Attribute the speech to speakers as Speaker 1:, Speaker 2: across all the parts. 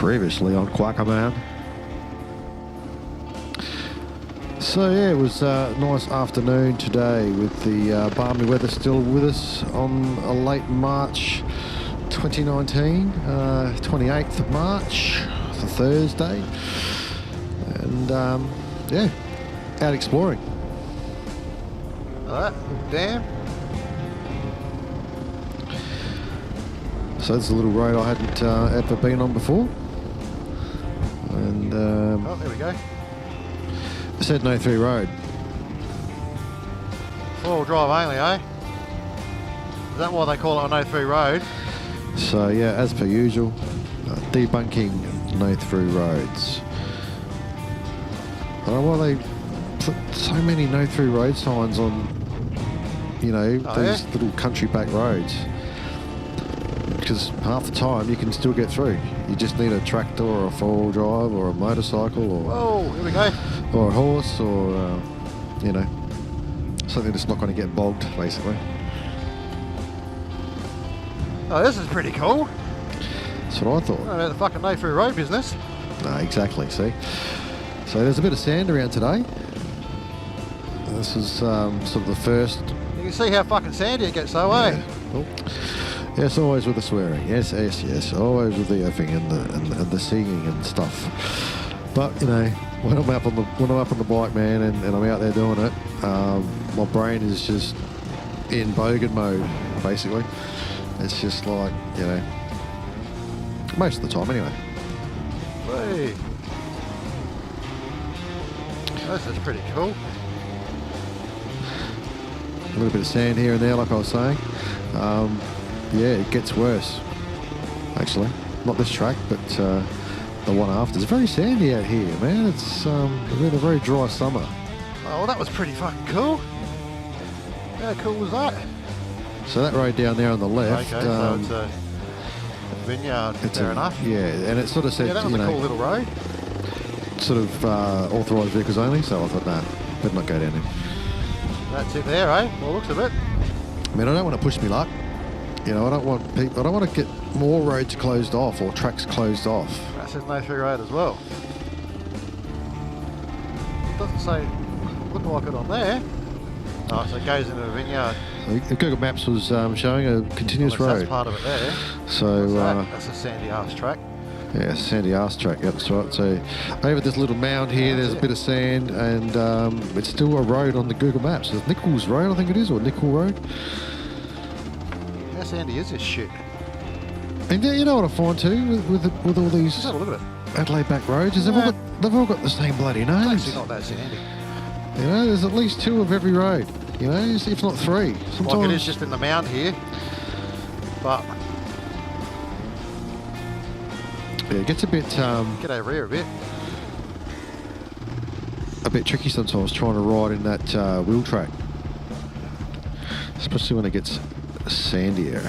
Speaker 1: Previously on Kwakaman. So yeah, it was a nice afternoon today with the balmy weather still with us on a late March 2019, 28th of March, it's a Thursday, and yeah, out exploring.
Speaker 2: Alright, damn.
Speaker 1: So this is a little road I hadn't ever been on before. And
Speaker 2: Oh, there we go.
Speaker 1: said no through road.
Speaker 2: Four-wheel drive only, eh? Is that why they call it a no-through road?
Speaker 1: So yeah, as per usual, debunking no through roads. I don't know why they put so many no through road signs on, you know, these little country back roads. Because half the time you can still get through. You just need a tractor or a four-wheel drive or a motorcycle or
Speaker 2: Here we go.
Speaker 1: or a horse or you know, something that's not going to get bogged, basically.
Speaker 2: Oh, this is pretty cool.
Speaker 1: That's what I thought.
Speaker 2: About the fucking no-through road business.
Speaker 1: No, exactly. See, so there's a bit of sand around today. This is sort of the first.
Speaker 2: You can see how fucking sandy it gets though, eh?
Speaker 1: Oh. Yes, always with the swearing. Yes, yes, yes. Always with the effing and the singing and stuff. But you know, when I'm up on the bike, man, and I'm out there doing it, my brain is just in bogan mode, basically. It's just like, you know, most of the time anyway.
Speaker 2: Hey. This is pretty cool.
Speaker 1: A little bit of sand here and there, like I was saying. Yeah, it gets worse, actually. Not this track, but the one after. It's very sandy out here, man. It's been a very dry summer.
Speaker 2: Oh, well, that was pretty fucking cool. How cool was that?
Speaker 1: So that road down there on the left.
Speaker 2: Okay, so it's a vineyard, fair enough.
Speaker 1: Yeah, and it sort of said,
Speaker 2: Yeah, that was
Speaker 1: you
Speaker 2: a
Speaker 1: know,
Speaker 2: cool little road.
Speaker 1: sort of authorised vehicles only, so I thought, nah, better not go down there.
Speaker 2: That's it there, eh? Well, looks of it.
Speaker 1: I mean, I don't want to push me luck. You know, I don't want to get more roads closed off or tracks closed off.
Speaker 2: That says no through road as well. It doesn't say, look like it on there. Oh, so it goes into a vineyard.
Speaker 1: The Google Maps was showing a continuous road.
Speaker 2: That's part of it there.
Speaker 1: So
Speaker 2: That's a sandy ass track.
Speaker 1: yeah, sandy arse track. Yep, that's right. So over this little mound here, there's a bit of sand, and it's still a road on the Google Maps. It's Nichols Road, I think it is, or Nickel Road.
Speaker 2: How sandy is this shit?
Speaker 1: And you know what I find too with all these
Speaker 2: Just have a look at it.
Speaker 1: Adelaide back roads is they've all got the same bloody
Speaker 2: It's
Speaker 1: names.
Speaker 2: actually not that sandy.
Speaker 1: You know, there's at least two of every road. You know, if not three. Sometimes
Speaker 2: Like it is just in the mound here. But
Speaker 1: yeah, it gets a bit
Speaker 2: get over here a bit.
Speaker 1: tricky sometimes trying to ride in that wheel track, especially when it gets sandier.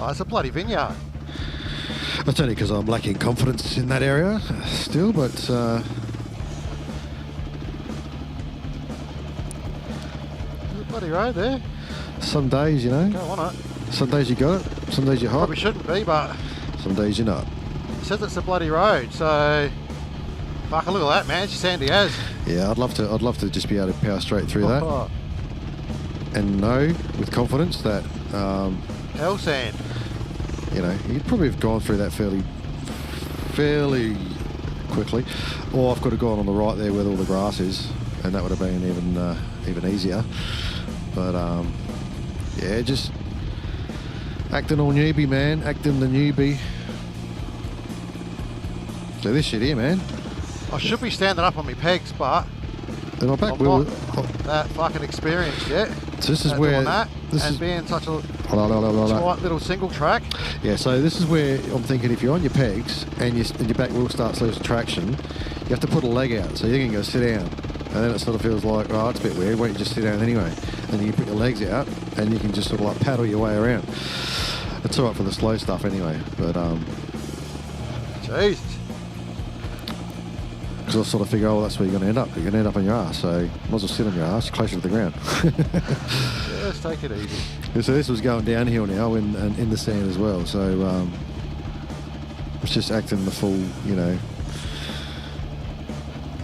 Speaker 2: Oh, it's a bloody vineyard.
Speaker 1: That's only because I'm lacking confidence in that area still, but
Speaker 2: There's a bloody road there.
Speaker 1: some days, you know,
Speaker 2: Go on it.
Speaker 1: some days you got it, some days you're hot,
Speaker 2: Probably shouldn't be, but
Speaker 1: some days you're not.
Speaker 2: it says it's a bloody road, so fuck, look at that, man. It's sandy as.
Speaker 1: Yeah, I'd love to just be able to power straight through that
Speaker 2: Oh,
Speaker 1: and know with confidence that
Speaker 2: hell sand.
Speaker 1: you know, you'd probably have gone through that fairly quickly, or I've got to go on the right there where all the grass is, and that would have been even easier. But yeah, just acting all newbie, man, acting the newbie. So this shit here, man.
Speaker 2: I should be standing up on my pegs, but
Speaker 1: They're not back.
Speaker 2: I'm not that fucking experienced yet.
Speaker 1: So this is
Speaker 2: at
Speaker 1: where
Speaker 2: doing that,
Speaker 1: this
Speaker 2: and
Speaker 1: is
Speaker 2: being such a
Speaker 1: la, la, la, la, la.
Speaker 2: tight little single track.
Speaker 1: Yeah, so this is where I'm thinking if you're on your pegs and your back wheel starts losing traction, you have to put a leg out. So you can go sit down. And then it sort of feels like, oh, it's a bit weird. Why don't you just sit down anyway? And then you put your legs out and you can just sort of like paddle your way around. It's all right for the slow stuff anyway. But
Speaker 2: Jesus.
Speaker 1: because I sort of figure, oh, that's where you're going to end up. You're going to end up on your ass. So you might as well sit on your ass closer to the ground.
Speaker 2: Just take it easy.
Speaker 1: So this was going downhill now in the sand as well. So It's just acting the full, you know,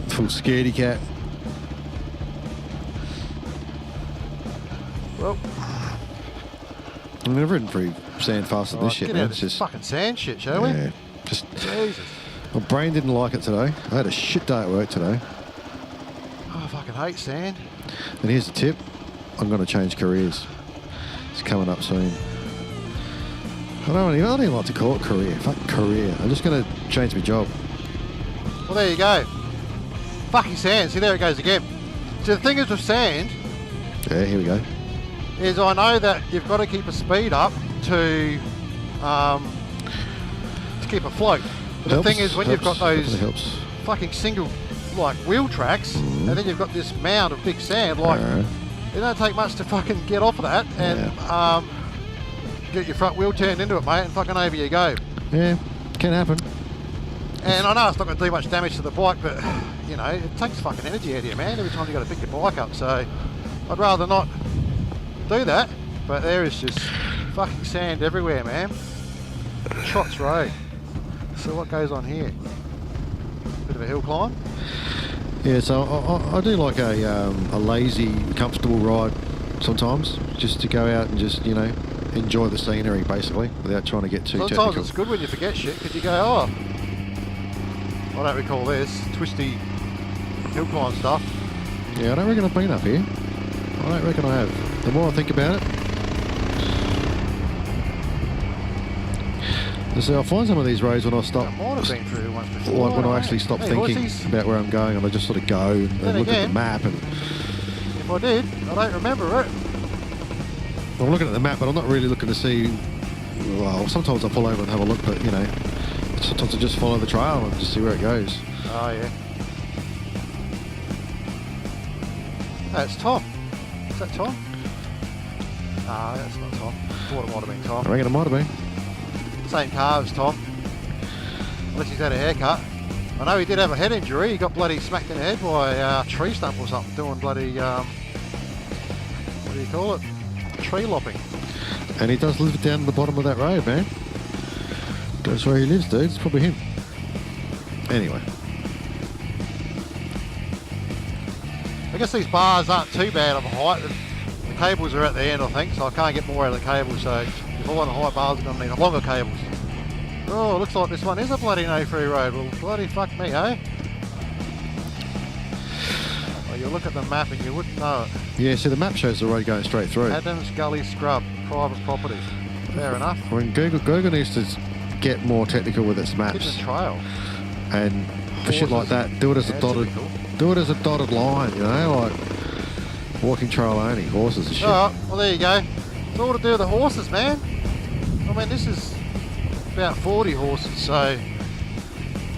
Speaker 1: full scaredy cat.
Speaker 2: Well,
Speaker 1: I've never ridden pretty sand fast at this shit,
Speaker 2: get
Speaker 1: man.
Speaker 2: out of
Speaker 1: It's
Speaker 2: this
Speaker 1: just
Speaker 2: fucking sand shit, shall we?
Speaker 1: yeah, just
Speaker 2: Jesus.
Speaker 1: my brain didn't like it today. I had a shit day at work today.
Speaker 2: Oh, I fucking hate sand.
Speaker 1: And here's the tip: I'm going to change careers. It's coming up soon. I don't even like to call it career. Fuck career. I'm just going to change my job.
Speaker 2: Well, there you go. Fucking sand. See, there it goes again. So the thing is with sand,
Speaker 1: Yeah, here we go.
Speaker 2: is I know that you've got to keep a speed up to keep afloat. But the thing is, when you've got those fucking single like wheel tracks, and then you've got this mound of big sand, like it don't take much to fucking get off of that and get your front wheel turned into it, mate, and fucking over you go.
Speaker 1: Yeah, can happen.
Speaker 2: And I know it's not going to do much damage to the bike, but you know, it takes fucking energy out of you, man, every time you got to pick your bike up. So I'd rather not do that. But there is just fucking sand everywhere, man. Trots Road. So what goes on here? Bit of a hill climb.
Speaker 1: Yeah, so I do like a lazy, comfortable ride sometimes, just to go out and just, you know, enjoy the scenery basically, without trying to get too
Speaker 2: Sometimes
Speaker 1: technical.
Speaker 2: it's good when you forget shit, because you go, oh, I don't recall this twisty hill climb stuff.
Speaker 1: Yeah, I don't reckon I've been up here. I don't reckon I have. The more I think about it, so I find some of these roads when I stop,
Speaker 2: I might have been through once before.
Speaker 1: like when I actually stop thinking about where I'm going, and I just sort of go and look at the map. And
Speaker 2: if I did, I don't remember it.
Speaker 1: I'm looking at the map, but I'm not really looking to see. Well, sometimes I pull over and have a look, but you know, sometimes I just follow the trail and just see where it goes.
Speaker 2: Oh yeah. Oh, it's Tom. Is that Tom? Ah, that's not Tom. Thought it might have been Tom.
Speaker 1: I reckon it might have been.
Speaker 2: Same car as Tom. Unless he's had a haircut. I know he did have a head injury. He got bloody smacked in the head by a tree stump or something, doing bloody, what do you call it? Tree lopping.
Speaker 1: And he does live down the bottom of that road, man. That's where he lives, dude. It's probably him. Anyway.
Speaker 2: I guess these bars aren't too bad of a height. The cables are at the end, I think, so I can't get more out of the cables. So if I want a high bars, I'm going to need longer cables. Oh, looks like this one is a bloody no-free road. Well, bloody fuck me, eh? Well, you look at the map and you wouldn't know it.
Speaker 1: Yeah, see, the map shows the road going straight through.
Speaker 2: Adams Gully Scrub, private property. Fair enough.
Speaker 1: I mean, Google needs to get more technical with its maps.
Speaker 2: Hidden trail.
Speaker 1: And for shit like that, do it as a dotted line, you know, like walking trail only, horses and shit.
Speaker 2: Alright, well there you go. It's all to do with the horses, man. I mean, this is about 40 horses, so I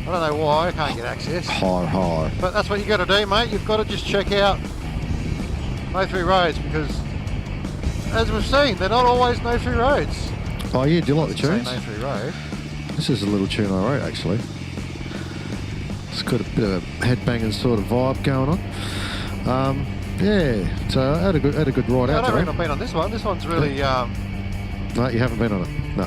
Speaker 2: don't know why I can't get access.
Speaker 1: High.
Speaker 2: But that's what you got to do, mate. You've got to just check out no-through roads, because as we've seen, they're not always no-through roads.
Speaker 1: Oh yeah, do you like the
Speaker 2: Say
Speaker 1: tunes?
Speaker 2: no-through road.
Speaker 1: This is a little tune I wrote, actually. It's got a bit of a headbanging sort of vibe going on. Yeah, so I had a good ride out
Speaker 2: I don't
Speaker 1: today.
Speaker 2: reckon I've been on this one. This one's really,
Speaker 1: No, you haven't been on it. No.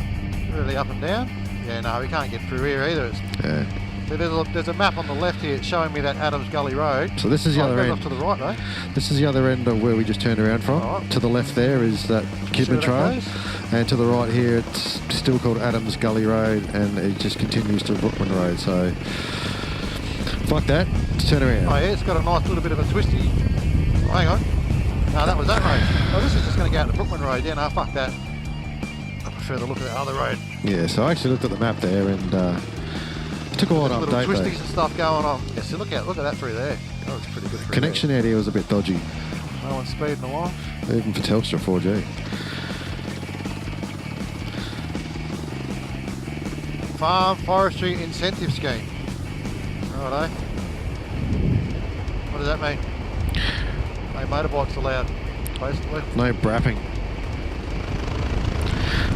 Speaker 2: really up and down. Yeah, no, we can't get through here either.
Speaker 1: Yeah.
Speaker 2: So there's a map on the left here. It's showing me that Adams Gully Road.
Speaker 1: So this is the other
Speaker 2: It goes
Speaker 1: end.
Speaker 2: off to the right, though.
Speaker 1: This is the other end of where we just turned around from.
Speaker 2: Right.
Speaker 1: To the left there is that Kidman
Speaker 2: where that
Speaker 1: Trail.
Speaker 2: goes?
Speaker 1: And to the right here, it's still called Adams Gully Road, and it just continues to Brookman Road. So, fuck that. Let's turn around.
Speaker 2: Oh yeah, it's got a nice little bit of a twisty. Oh, hang on. No, that was that road. Oh, this is just going to go out to Brookman Road. Yeah, no, fuck that. I prefer the look of the other road.
Speaker 1: Yeah, so I actually looked at the map there, and it took a while to
Speaker 2: Little
Speaker 1: update
Speaker 2: twisties and stuff going on. Yeah, so look at that through there. That was pretty good.
Speaker 1: though. Connection out here was a bit dodgy,
Speaker 2: No one's speeding along.
Speaker 1: even for Telstra 4G.
Speaker 2: Farm Forestry Incentive Scheme. Righto. What does that mean? No motorbikes allowed, basically.
Speaker 1: No brapping.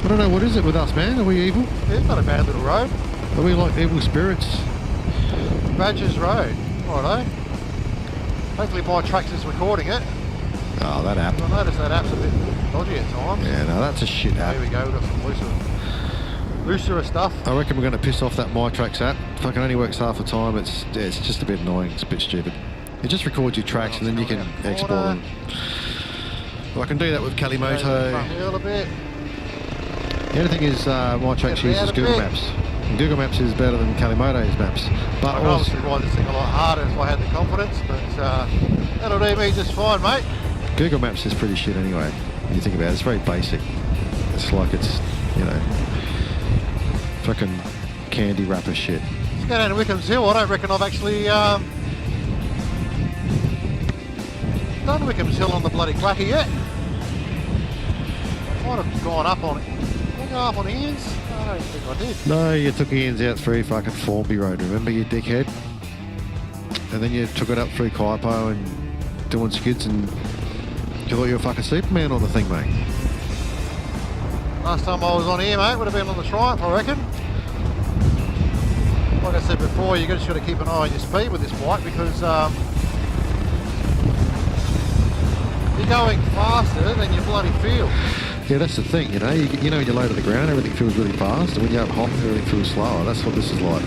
Speaker 1: I don't know, what is it with us, man? Are we evil?
Speaker 2: Yeah, it's not a bad little road.
Speaker 1: Are we like evil spirits?
Speaker 2: Badgers Road. Righto. Hopefully my tracks is recording it.
Speaker 1: Oh, that app.
Speaker 2: I noticed that app's a bit dodgy at times.
Speaker 1: Yeah, no, that's a shit
Speaker 2: There
Speaker 1: app.
Speaker 2: we go, we've got some loose looser stuff.
Speaker 1: I reckon we're going to piss off that MyTracks app. Fucking only works half the time. It's just a bit annoying. It's a bit stupid. It just records your tracks and then you can export them. Well, I can do that with Kalimoto.
Speaker 2: A bit.
Speaker 1: The only thing is, MyTracks uses Google Maps. And Google Maps is better than Kalimoto's maps. But
Speaker 2: I can obviously ride this thing a lot harder if I had the confidence, but that'll do me just fine, mate. Google
Speaker 1: Maps is pretty shit anyway. When you think about it, it's very basic. It's like it's, you know, fucking candy wrapper shit.
Speaker 2: Let's go down to Wickham's Hill. I don't reckon I've actually done Wickham's Hill on the bloody Kwaka yet. Might have gone up on it. Did I go up on Ian's? I don't think I did.
Speaker 1: No, you took Ian's out through fucking Formby Road, remember, you dickhead? And then you took it up through Kaipo and doing skids and you thought you were fucking Superman on the thing, mate.
Speaker 2: Last time I was on here, mate, would have been on the Triumph, I reckon. Like I said before, you just got to keep an eye on your speed with this bike because you're going faster than you bloody feel.
Speaker 1: Yeah, that's the thing, you know. You know, when you're low to the ground, everything feels really fast, and when you're up hot, everything feels slower. That's what this is like.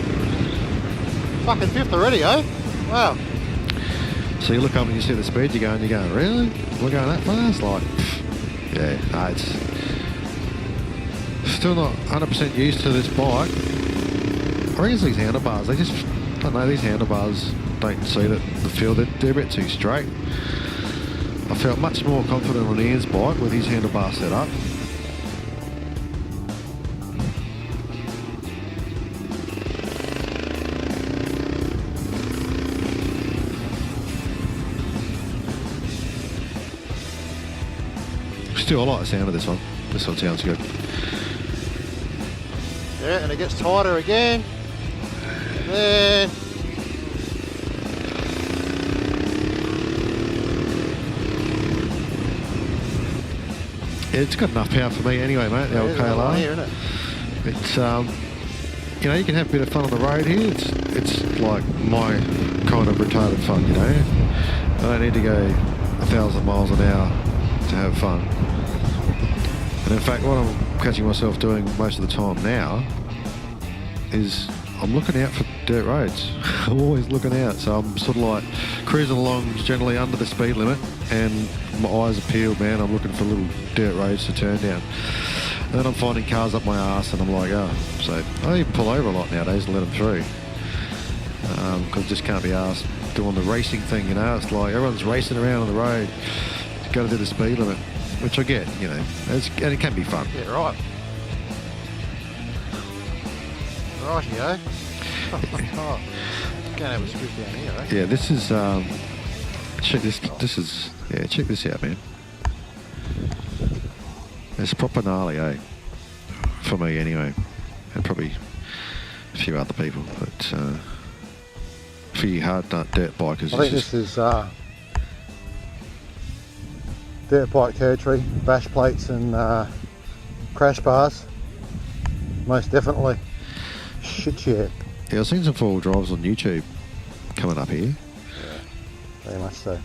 Speaker 2: Fucking fifth already, eh? Wow.
Speaker 1: So you look up and you see the speed, you're going, really? We're going that fast? Like, yeah, no, it's still not 100% used to this bike. I reckon it's these handlebars. They just, I don't know, these handlebars don't suit it. The feel, they're a bit too straight. I felt much more confident on Ian's bike with his handlebar set up. Still, I like the sound of this one. This one sounds good.
Speaker 2: Yeah, and it gets tighter again. And then
Speaker 1: it's got enough power for me anyway, mate. The old KLR.
Speaker 2: Here, isn't it?
Speaker 1: It's you know, you can have a bit of fun on the road here. It's like my kind of retarded fun, you know. I don't need to go 1,000 miles an hour to have fun. And in fact, what I'm catching myself doing most of the time now is I'm looking out for dirt roads. I'm always looking out, so I'm sort of like cruising along generally under the speed limit and my eyes are peeled, man. I'm looking for little dirt roads to turn down. And then I'm finding cars up my arse and I'm like, oh. So I even pull over a lot nowadays and let them through. Because I just can't be arsed doing the racing thing, you know. It's like everyone's racing around on the road. You've got to do the speed limit, which I get, you know. And it can be fun.
Speaker 2: Yeah, right. Rightio. Oh, going to have a scoop down here, eh?
Speaker 1: Yeah, this is check this. This is check this out, man. It's proper gnarly, eh? For me, anyway, and probably a few other people, but for you hard dirt bikers,
Speaker 2: I think this is dirt bike territory. Bash plates and crash bars, most definitely. Shit, yeah.
Speaker 1: Yeah, I've seen some four-wheel drives on YouTube coming up here.
Speaker 2: Yeah, very much so.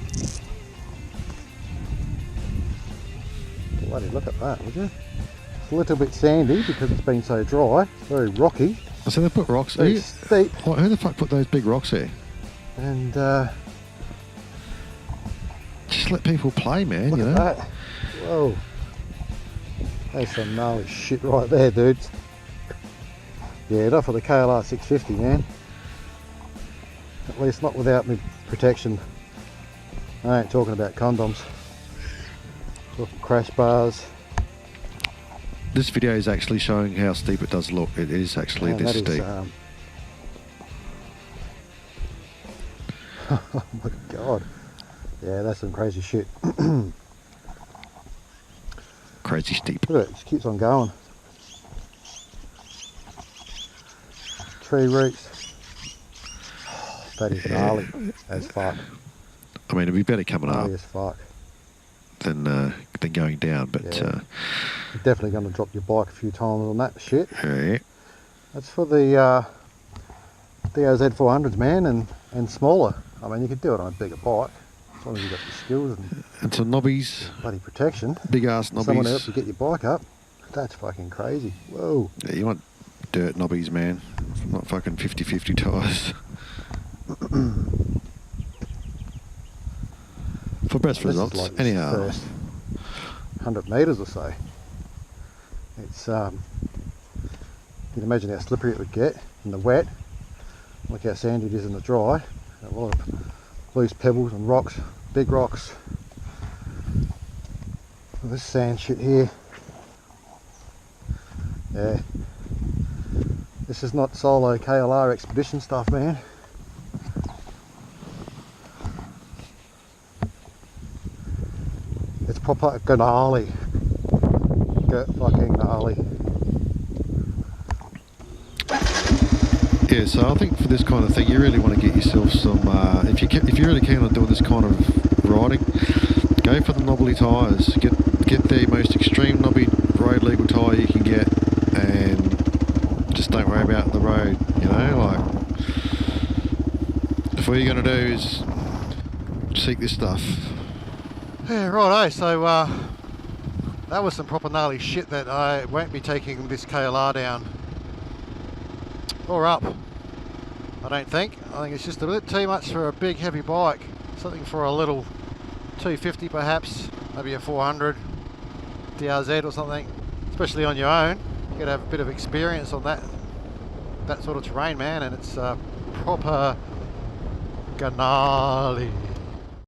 Speaker 2: Bloody look at that, would you? It's a little bit sandy because it's been so dry. It's very rocky.
Speaker 1: So they put rocks.
Speaker 2: Very steep.
Speaker 1: Who the fuck put those big rocks there?
Speaker 2: And
Speaker 1: just let people play, man.
Speaker 2: look
Speaker 1: you
Speaker 2: at
Speaker 1: know.
Speaker 2: that. Whoa. There's some gnarly shit right there, dudes. Yeah, not for the KLR 650, man. At least not without me protection. I ain't talking about condoms. Talking crash bars.
Speaker 1: This video is actually showing how steep it does look. It is actually
Speaker 2: Man,
Speaker 1: this steep.
Speaker 2: Oh my god. Yeah, that's some crazy shit.
Speaker 1: Crazy steep.
Speaker 2: Look at it, it just keeps on going. Tree roots. That is gnarly as fuck.
Speaker 1: I mean, it'd be better coming
Speaker 2: Gnarly
Speaker 1: up
Speaker 2: as fuck.
Speaker 1: than going down, but
Speaker 2: Yeah. You're definitely going to drop your bike a few times on that shit.
Speaker 1: yeah.
Speaker 2: That's for the DOZ400s, man, and smaller. I mean, you could do it on a bigger bike as long as you've got the skills
Speaker 1: And some knobbies,
Speaker 2: bloody protection.
Speaker 1: big ass knobbies.
Speaker 2: Someone to help you get your bike up. That's fucking crazy. Whoa.
Speaker 1: Yeah, you want dirt knobbies, man. Not fucking 50-50 tyres. For best
Speaker 2: This
Speaker 1: results,
Speaker 2: is like
Speaker 1: anyhow.
Speaker 2: First 100 metres or so. It's you can imagine how slippery it would get in the wet. Look how sandy it is in the dry. A lot of loose pebbles and rocks, big rocks. This sand shit here. Yeah. This is not solo KLR expedition stuff, man. It's proper gnarly. Fucking gnarly.
Speaker 1: Yeah, so I think for this kind of thing, you really want to get yourself some. If you're really keen on doing this kind of riding, go for the knobbly tyres. Get the most extreme knobby road legal tyre you can get, and just don't worry about the road. You know, like if all you're going to do is seek this stuff.
Speaker 2: Yeah, righto. So that was some proper gnarly shit that I won't be taking this KLR down or up. I don't think. I think it's just a bit too much for a big heavy bike. Something for a little 250 perhaps, maybe a 400 DRZ or something. Especially on your own, you got to have a bit of experience on that sort of terrain, man. And it's proper gnarly.